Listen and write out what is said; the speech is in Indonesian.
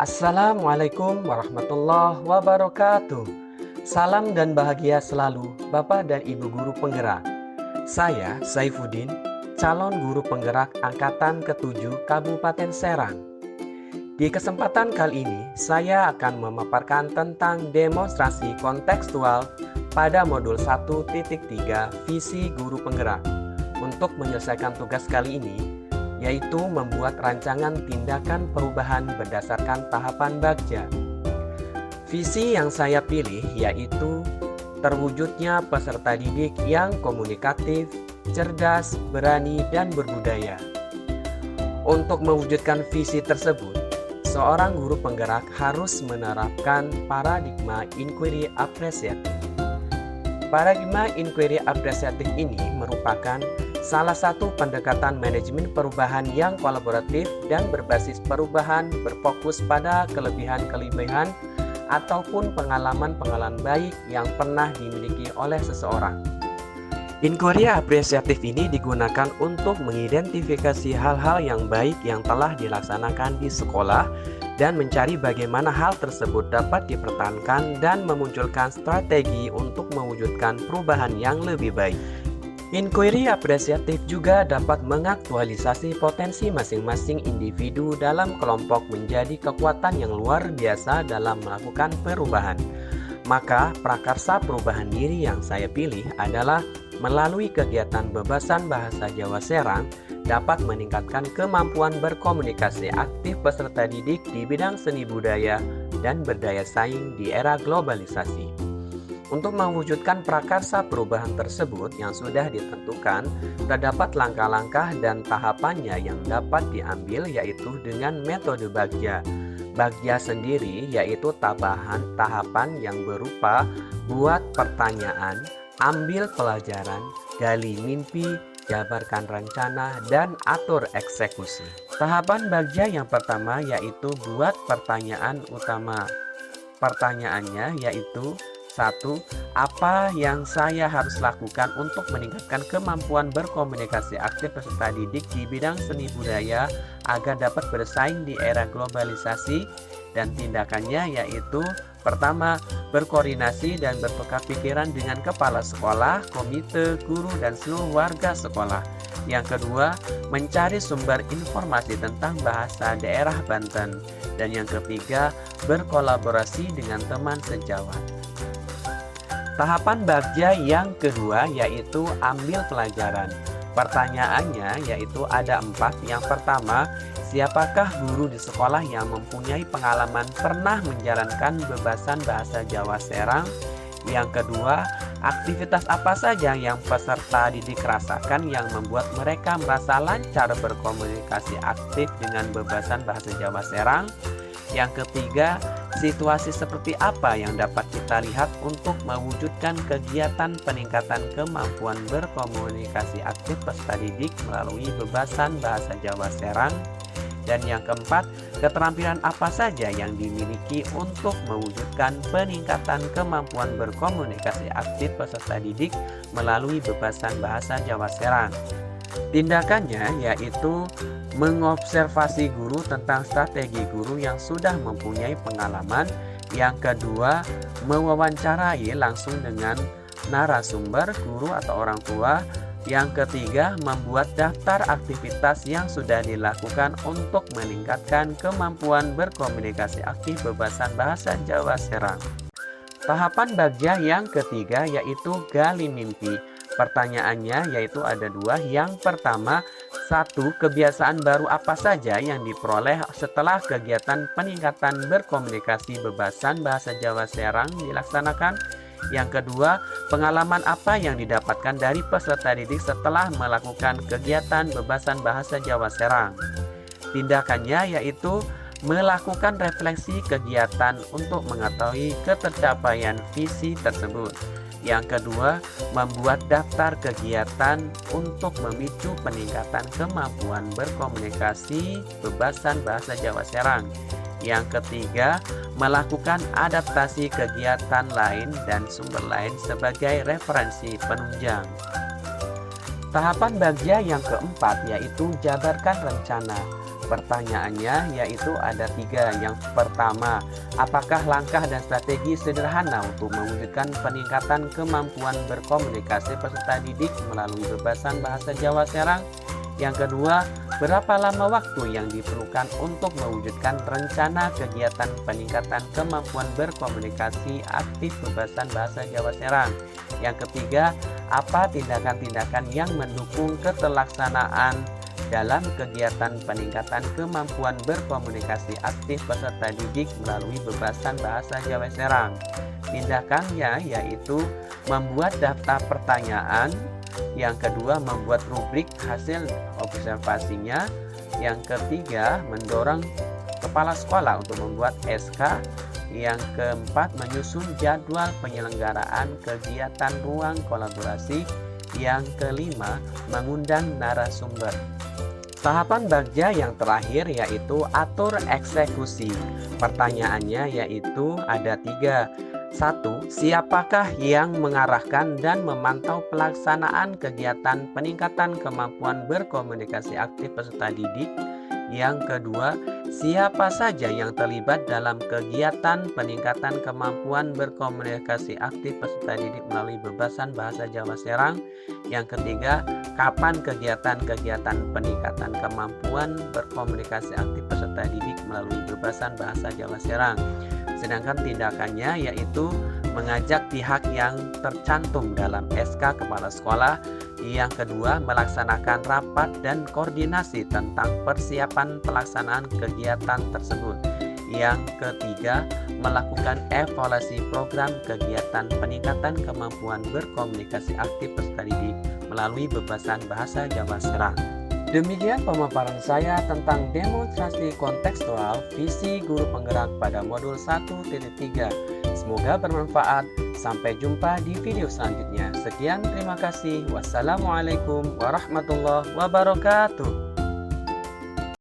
Assalamualaikum warahmatullahi wabarakatuh. Salam dan bahagia selalu Bapak dan Ibu guru penggerak. Saya Saifuddin, calon guru penggerak angkatan ke-7 Kabupaten Serang. Di kesempatan kali ini, saya akan memaparkan tentang demonstrasi kontekstual pada modul 1.3 Visi Guru Penggerak. Untuk menyelesaikan tugas kali ini, yaitu membuat rancangan tindakan perubahan berdasarkan tahapan Bagja. Visi yang saya pilih yaitu terwujudnya peserta didik yang komunikatif, cerdas, berani, dan berbudaya. Untuk mewujudkan visi tersebut, seorang guru penggerak harus menerapkan paradigma inquiry apresiatif. Paradigma inquiry apresiatif ini merupakan salah satu pendekatan manajemen perubahan yang kolaboratif dan berbasis perubahan berfokus pada kelebihan-kelebihan ataupun pengalaman-pengalaman baik yang pernah dimiliki oleh seseorang. Inquiry apresiatif ini digunakan untuk mengidentifikasi hal-hal yang baik yang telah dilaksanakan di sekolah dan mencari bagaimana hal tersebut dapat dipertahankan dan memunculkan strategi untuk mewujudkan perubahan yang lebih baik. Inquiry apresiatif juga dapat mengaktualisasi potensi masing-masing individu dalam kelompok menjadi kekuatan yang luar biasa dalam melakukan perubahan. Maka prakarsa perubahan diri yang saya pilih adalah melalui kegiatan bebasan bahasa Jawa Serang dapat meningkatkan kemampuan berkomunikasi aktif peserta didik di bidang seni budaya dan berdaya saing di era globalisasi. Untuk mewujudkan prakarsa perubahan tersebut yang sudah ditentukan, terdapat langkah-langkah dan tahapannya yang dapat diambil yaitu dengan metode Bagja. Bagja sendiri yaitu tahapan yang berupa buat pertanyaan, ambil pelajaran, gali mimpi, jabarkan rencana, dan atur eksekusi. Tahapan Bagja yang pertama yaitu buat pertanyaan utama. Pertanyaannya yaitu 1. Apa yang saya harus lakukan untuk meningkatkan kemampuan berkomunikasi aktif peserta didik di bidang seni budaya agar dapat bersaing di era globalisasi? Dan tindakannya yaitu pertama, berkoordinasi dan bertukar pikiran dengan kepala sekolah, komite, guru, dan seluruh warga sekolah. Yang kedua, mencari sumber informasi tentang bahasa daerah Banten. Dan yang ketiga, berkolaborasi dengan teman sejawat. Tahapan Bagja yang kedua yaitu ambil pelajaran. Pertanyaannya yaitu ada 4. Yang pertama, siapakah guru di sekolah yang mempunyai pengalaman pernah menjalankan bebasan bahasa Jawa Serang? Yang kedua, aktivitas apa saja yang peserta didik rasakan yang membuat mereka merasa lancar berkomunikasi aktif dengan bebasan bahasa Jawa Serang? Yang ketiga, situasi seperti apa yang dapat kita lihat untuk mewujudkan kegiatan peningkatan kemampuan berkomunikasi aktif peserta didik melalui bebasan bahasa Jawa Serang? Dan yang keempat, keterampilan apa saja yang dimiliki untuk mewujudkan peningkatan kemampuan berkomunikasi aktif peserta didik melalui bebasan bahasa Jawa Serang? Tindakannya yaitu mengobservasi guru tentang strategi guru yang sudah mempunyai pengalaman. Yang kedua, mewawancarai langsung dengan narasumber, guru atau orang tua. Yang ketiga, membuat daftar aktivitas yang sudah dilakukan untuk meningkatkan kemampuan berkomunikasi aktif bebasan bahasa Jawa Serang. Tahapan Bagja yang ketiga yaitu gali mimpi. Pertanyaannya yaitu ada 2. Yang pertama, 1. Kebiasaan baru apa saja yang diperoleh setelah kegiatan peningkatan berkomunikasi bebasan bahasa Jawa Serang dilaksanakan? Yang kedua, pengalaman apa yang didapatkan dari peserta didik setelah melakukan kegiatan bebasan bahasa Jawa Serang? Tindakannya yaitu melakukan refleksi kegiatan untuk mengetahui ketercapaian visi tersebut. Yang kedua, membuat daftar kegiatan untuk memicu peningkatan kemampuan berkomunikasi bebasan bahasa Jawa Serang. Yang ketiga, melakukan adaptasi kegiatan lain dan sumber lain sebagai referensi penunjang. Tahapan Bagja yang keempat yaitu jabarkan rencana. Pertanyaannya yaitu ada 3. Yang pertama, apakah langkah dan strategi sederhana untuk mewujudkan peningkatan kemampuan berkomunikasi peserta didik melalui bebasan bahasa Jawa Serang? Yang kedua, berapa lama waktu yang diperlukan untuk mewujudkan rencana kegiatan peningkatan kemampuan berkomunikasi aktif bebasan bahasa Jawa Serang? Yang ketiga, apa tindakan-tindakan yang mendukung keterlaksanaan dalam kegiatan peningkatan kemampuan berkomunikasi aktif peserta didik melalui bebasan bahasa Jawa Serang? Tindakannya yaitu membuat daftar pertanyaan, yang kedua membuat rubrik hasil observasinya, yang ketiga mendorong kepala sekolah untuk membuat SK, yang keempat menyusun jadwal penyelenggaraan kegiatan ruang kolaborasi, yang kelima mengundang narasumber. Tahapan bagja yang terakhir yaitu atur eksekusi. Pertanyaannya yaitu ada 3. 1. Siapakah yang mengarahkan dan memantau pelaksanaan kegiatan peningkatan kemampuan berkomunikasi aktif peserta didik? Yang kedua, siapa saja yang terlibat dalam kegiatan peningkatan kemampuan berkomunikasi aktif peserta didik melalui bebasan bahasa Jawa Serang? Yang ketiga, kapan kegiatan-kegiatan peningkatan kemampuan berkomunikasi aktif peserta didik melalui bebasan bahasa Jawa Serang? Sedangkan tindakannya yaitu mengajak pihak yang tercantum dalam SK kepala sekolah. Yang kedua, melaksanakan rapat dan koordinasi tentang persiapan pelaksanaan kegiatan tersebut. Yang ketiga, melakukan evaluasi program kegiatan peningkatan kemampuan berkomunikasi aktif peserta didik melalui bebasan bahasa Jawa Serang. Demikian pemaparan saya tentang demonstrasi kontekstual visi guru penggerak pada modul 1.3. Semoga bermanfaat. Sampai jumpa di video selanjutnya. Sekian, terima kasih. Wassalamualaikum warahmatullahi wabarakatuh.